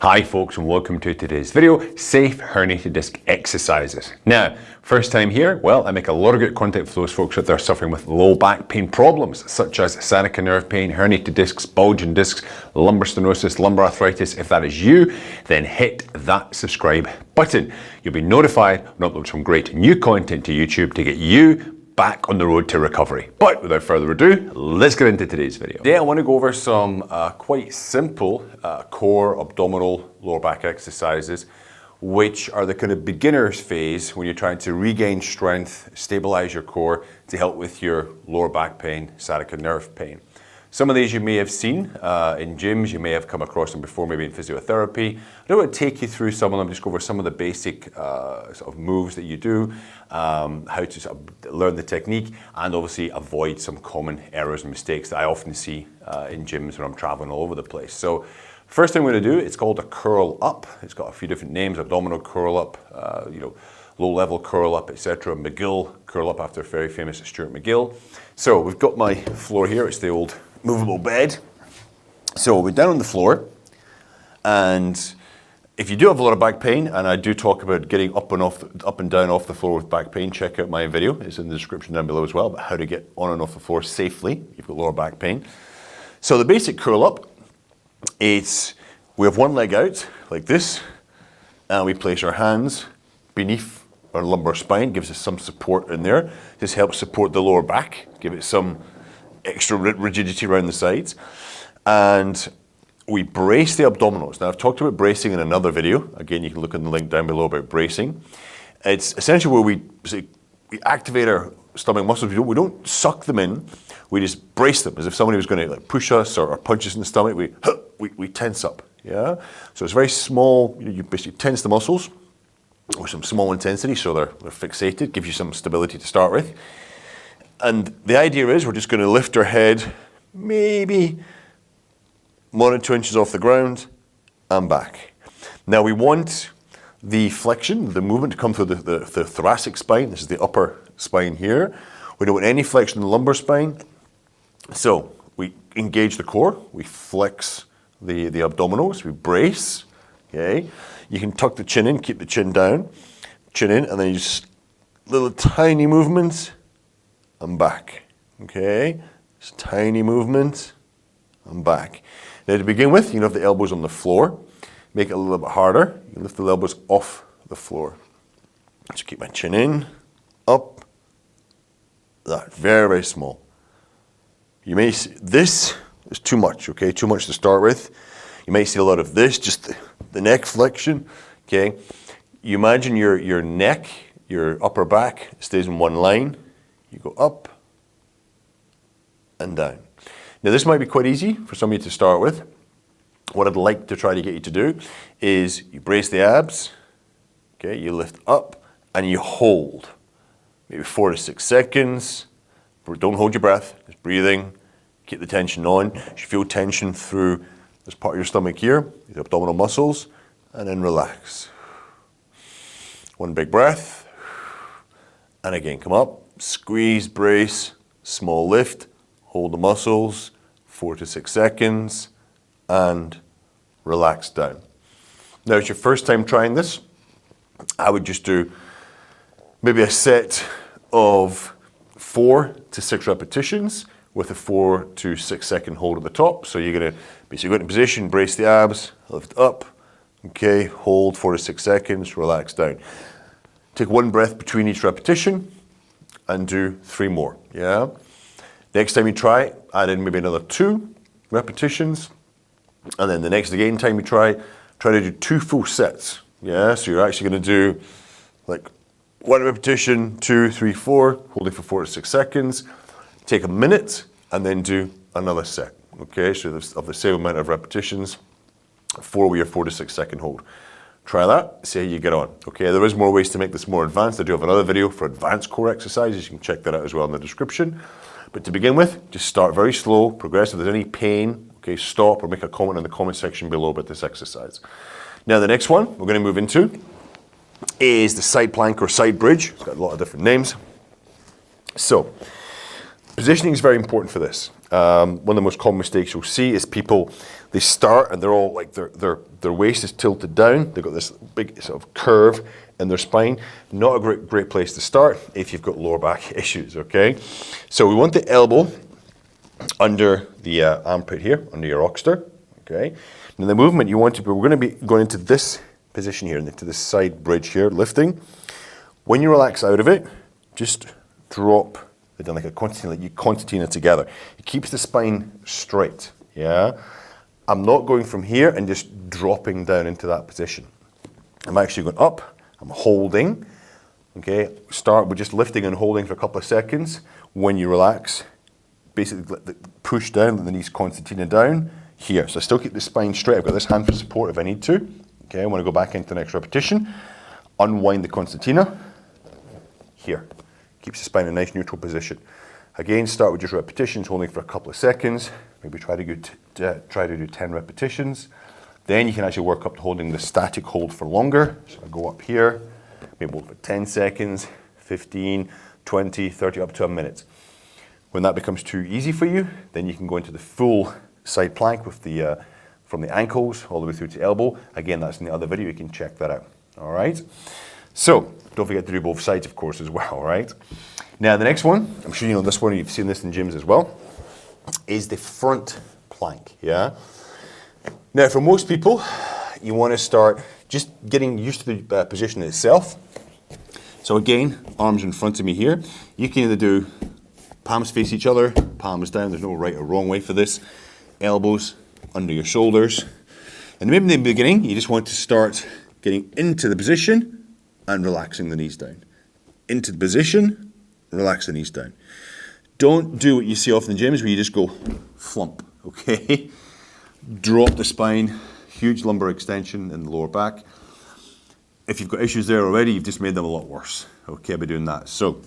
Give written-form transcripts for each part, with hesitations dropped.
Hi folks, and welcome to today's video, safe herniated disc exercises. Now, first time here, well, I make a lot of good content for those folks out there suffering with low back pain problems, such as sciatica nerve pain, herniated discs, bulging discs, lumbar stenosis, lumbar arthritis. If that is you, then hit that subscribe button. You'll be notified when I upload some great new content to YouTube to get you back on the road to recovery. But without further ado, let's get into today's video. Today I want to go over some quite simple core, abdominal, lower back exercises, which are the kind of beginner's phase when you're trying to regain strength, stabilize your core to help with your lower back pain, sciatica nerve pain. Some of these you may have seen in gyms, you may have come across them before, maybe in physiotherapy. I don't want to take you through some of them, just go over some of the basic sort of moves that you do, how to sort of learn the technique, and obviously avoid some common errors and mistakes that I often see in gyms when I'm traveling all over the place. So first thing I'm going to do, it's called a curl up. It's got a few different names, abdominal curl up, low level curl up, etc. McGill curl up after a very famous Stuart McGill. So we've got my floor here, it's the old movable bed. So we're down on the floor, and if you do have a lot of back pain, and I do talk about getting up and down off the floor with back pain, check out my video, it's in the description down below as well, about how to get on and off the floor safely if you've got lower back pain. So the basic curl up, it's we have one leg out like this, and we place our hands beneath our lumbar spine, gives us some support in there. This helps support the lower back, give it some extra rigidity around the sides, and we brace the abdominals. Now I've talked about bracing in another video. Again, you can look in the link down below about bracing. It's essentially where we activate our stomach muscles. We don't suck them in. We just brace them as if somebody was going to like push us or punch us in the stomach. We tense up. Yeah. So it's very small. You basically tense the muscles with some small intensity, so they're fixated. Gives you some stability to start with. And the idea is we're just going to lift our head maybe 1 or 2 inches off the ground and back. Now we want the flexion, the movement to come through the thoracic spine. This is the upper spine here. We don't want any flexion in the lumbar spine. So we engage the core, we flex the abdominals, we brace. Okay, you can tuck the chin in, keep the chin down, chin in, and then you just little tiny movements. And back, okay? Just tiny movement, and back. Now to begin with, you can have the elbows on the floor. Make it a little bit harder. You can lift the elbows off the floor. Just keep my chin in, up. That, very, very small. You may see, this is too much, okay? Too much to start with. You may see a lot of this, just the neck flexion, okay? You imagine your neck, your upper back stays in one line. You go up and down. Now this might be quite easy for some of you to start with. What I'd like to try to get you to do is you brace the abs, okay, you lift up and you hold. Maybe 4 to 6 seconds. Don't hold your breath, just breathing, keep the tension on. You should feel tension through this part of your stomach here, the abdominal muscles, and then relax. One big breath, and again, come up. Squeeze, brace, small lift, hold the muscles, 4 to 6 seconds, and relax down. Now, it's your first time trying this. I would just do maybe a set of 4 to 6 repetitions with a 4 to 6 second hold at the top. So you're going to basically go into position, brace the abs, lift up, okay, hold 4 to 6 seconds, relax down. Take one breath between each repetition, and do 3 more, yeah? Next time you try, add in maybe another 2 repetitions, and then the next time you try to do 2 full sets, yeah? So you're actually gonna do like 1 repetition, 2, 3, 4, holding for 4 to 6 seconds, take a minute, and then do another set, okay? So of the same amount of repetitions, 4 with your 4 to 6 second hold. Try that, see how you get on. Okay, there is more ways to make this more advanced. I do have another video for advanced core exercises. You can check that out as well in the description. But to begin with, just start very slow, progress. If there's any pain, okay, stop or make a comment in the comment section below about this exercise. Now the next one we're going to move into is the side plank or side bridge. It's got a lot of different names. So, positioning is very important for this. one of the most common mistakes you'll see is people, they start and they're all like, their waist is tilted down. They've got this big sort of curve in their spine. Not a great place to start if you've got lower back issues, okay? So we want the elbow under the armpit here, under your oxter, okay? Now the movement you want to be, we're going to be going into this position here, into this side bridge here, lifting. When you relax out of it, just drop it down like a concertina, like you concertina together. It keeps the spine straight, yeah? I'm not going from here and just dropping down into that position. I'm actually going up, I'm holding, okay? Start with just lifting and holding for a couple of seconds. When you relax, basically push down, let the knees concertina down here. So I still keep the spine straight. I've got this hand for support if I need to. Okay, I want to go back into the next repetition. Unwind the concertina here. Keeps the spine in a nice neutral position. Again, start with just repetitions, holding for a couple of seconds. Maybe try to do 10 repetitions. Then you can actually work up to holding the static hold for longer. So I go up here, maybe hold for 10 seconds, 15, 20, 30, up to a minute. When that becomes too easy for you, then you can go into the full side plank with the from the ankles all the way through to elbow. Again, that's in the other video, you can check that out. All right. So don't forget to do both sides, of course, as well. All right. Now the next one, I'm sure you know this one, you've seen this in gyms as well, is the front plank. Yeah. Now for most people, you want to start just getting used to the position itself. So again, arms in front of me here. You can either do palms face each other, palms down. There's no right or wrong way for this. Elbows under your shoulders. And maybe in the beginning, you just want to start getting into the position and relaxing the knees down. Into the position, relax the knees down. Don't do what you see often in gyms where you just go flump, okay? Drop the spine, huge lumbar extension in the lower back. If you've got issues there already, you've just made them a lot worse, okay, by doing that. So,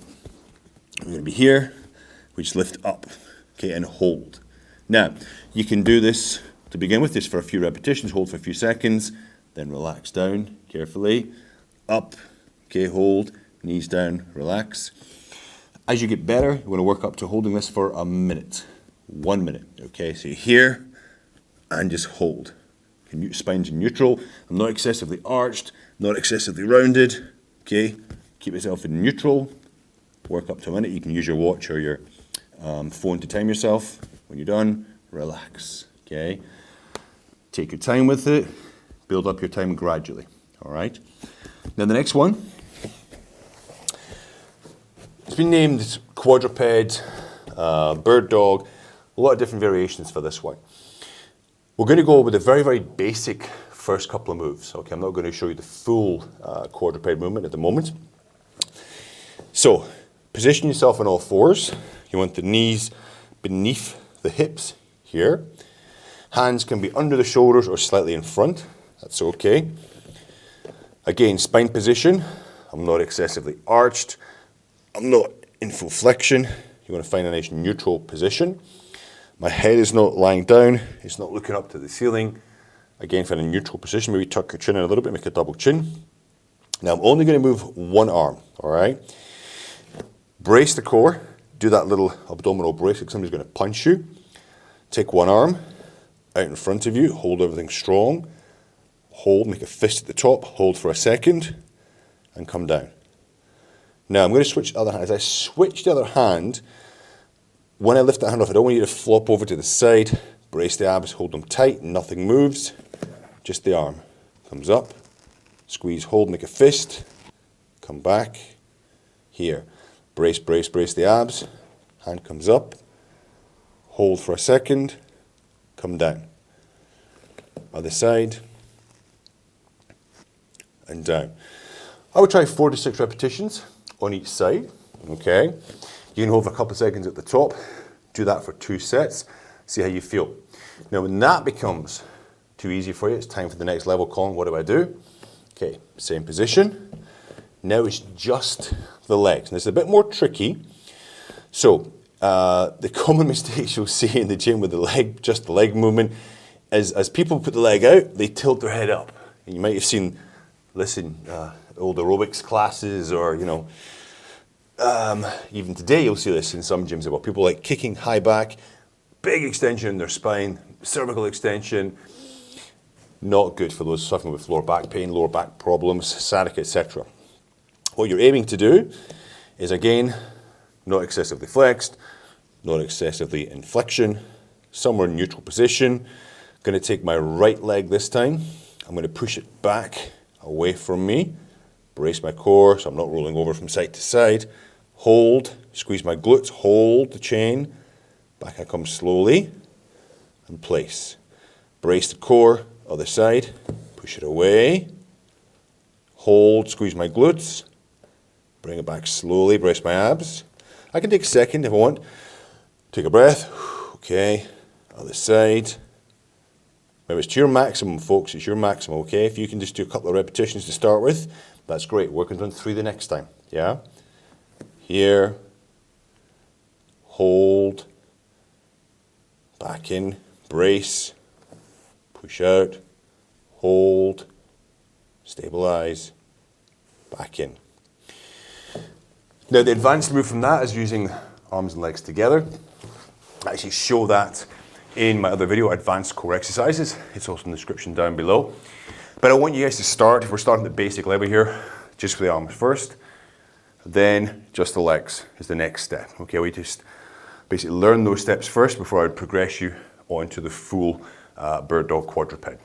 we're going to be here. We just lift up, okay, and hold. Now, you can do this to begin with, just for a few repetitions, hold for a few seconds, then relax down carefully, up, okay, hold, knees down, relax. As you get better, you want to work up to holding this for a minute, 1 minute, okay? So you're here and just hold. Spine's in neutral, I'm not excessively arched, not excessively rounded, okay? Keep yourself in neutral, work up to a minute. You can use your watch or your phone to time yourself. When you're done, relax, okay? Take your time with it, build up your time gradually, all right? Now the next one, it's been named quadruped, bird dog, a lot of different variations for this one. We're going to go with a very, very basic first couple of moves, okay? I'm not going to show you the full quadruped movement at the moment. So, position yourself on all fours. You want the knees beneath the hips here. Hands can be under the shoulders or slightly in front. That's okay. Again, spine position. I'm not excessively arched. I'm not in full flexion. You want to find a nice neutral position. My head is not lying down. It's not looking up to the ceiling. Again, find a neutral position. Maybe tuck your chin in a little bit, make a double chin. Now, I'm only going to move one arm, all right? Brace the core. Do that little abdominal brace like somebody's going to punch you. Take one arm out in front of you. Hold everything strong. Hold, make a fist at the top. Hold for a second and come down. Now, I'm going to switch the other hand. As I switch the other hand, when I lift that hand off, I don't want you to flop over to the side. Brace the abs, hold them tight, nothing moves. Just the arm. Comes up, squeeze, hold, make a fist. Come back, here. Brace, brace, brace the abs. Hand comes up. Hold for a second. Come down. Other side. And down. I would try 4 to 6 repetitions on each side. Okay. You can hold for a couple of seconds at the top. Do that for 2 sets. See how you feel. Now, when that becomes too easy for you, it's time for the next level. Colin, what do I do? Okay, same position. Now it's just the legs. And it's a bit more tricky. So, the common mistakes you'll see in the gym with the leg, just the leg movement, is as people put the leg out, they tilt their head up. And you might have seen, old aerobics classes, or, you know, even today you'll see this in some gyms about people like kicking high back, big extension in their spine, cervical extension. Not good for those suffering with lower back pain, lower back problems, sciatica, etc. What you're aiming to do is, again, not excessively flexed, not excessively in flexion, somewhere in neutral position. I'm going to take my right leg this time. I'm going to push it back away from me, brace my core so I'm not rolling over from side to side. Hold, squeeze my glutes, hold the chain. Back I come slowly and place. Brace the core, other side, push it away. Hold, squeeze my glutes. Bring it back slowly, brace my abs. I can take a second if I want. Take a breath. Okay, other side. Remember, it's to your maximum, folks. It's your maximum, okay? If you can just do a couple of repetitions to start with, that's great. Working on 3 the next time, yeah? Here. Hold. Back in. Brace. Push out. Hold. Stabilize. Back in. Now, the advanced move from that is using arms and legs together. I actually show that in my other video, Advanced Core Exercises. It's also in the description down below. But I want you guys to start, if we're starting at the basic level here, just with the arms first, then just the legs is the next step. Okay, we just basically learn those steps first before I would progress you onto the full bird dog quadruped.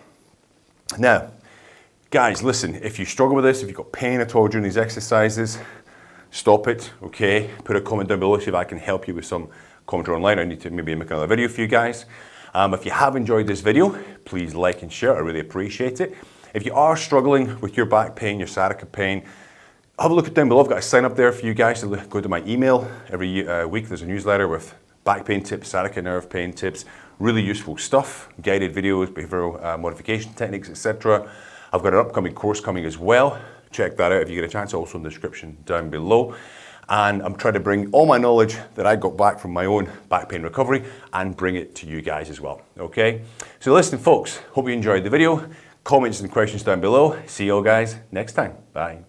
Now, guys, listen, if you struggle with this, if you've got pain at all during these exercises, stop it, okay? Put a comment down below see if I can help you with some commentary online. I need to maybe make another video for you guys. If you have enjoyed this video, please like and share. I really appreciate it. If you are struggling with your back pain, your sciatica pain, have a look down below. I've got a sign up there for you guys to go to my email. Every week there's a newsletter with back pain tips, sciatica nerve pain tips, really useful stuff, guided videos, behavioral modification techniques, etc. I've got an upcoming course coming as well. Check that out if you get a chance, also in the description down below. And I'm trying to bring all my knowledge that I got back from my own back pain recovery and bring it to you guys as well, okay? So listen, folks, hope you enjoyed the video. Comments and questions down below. See you all guys next time. Bye.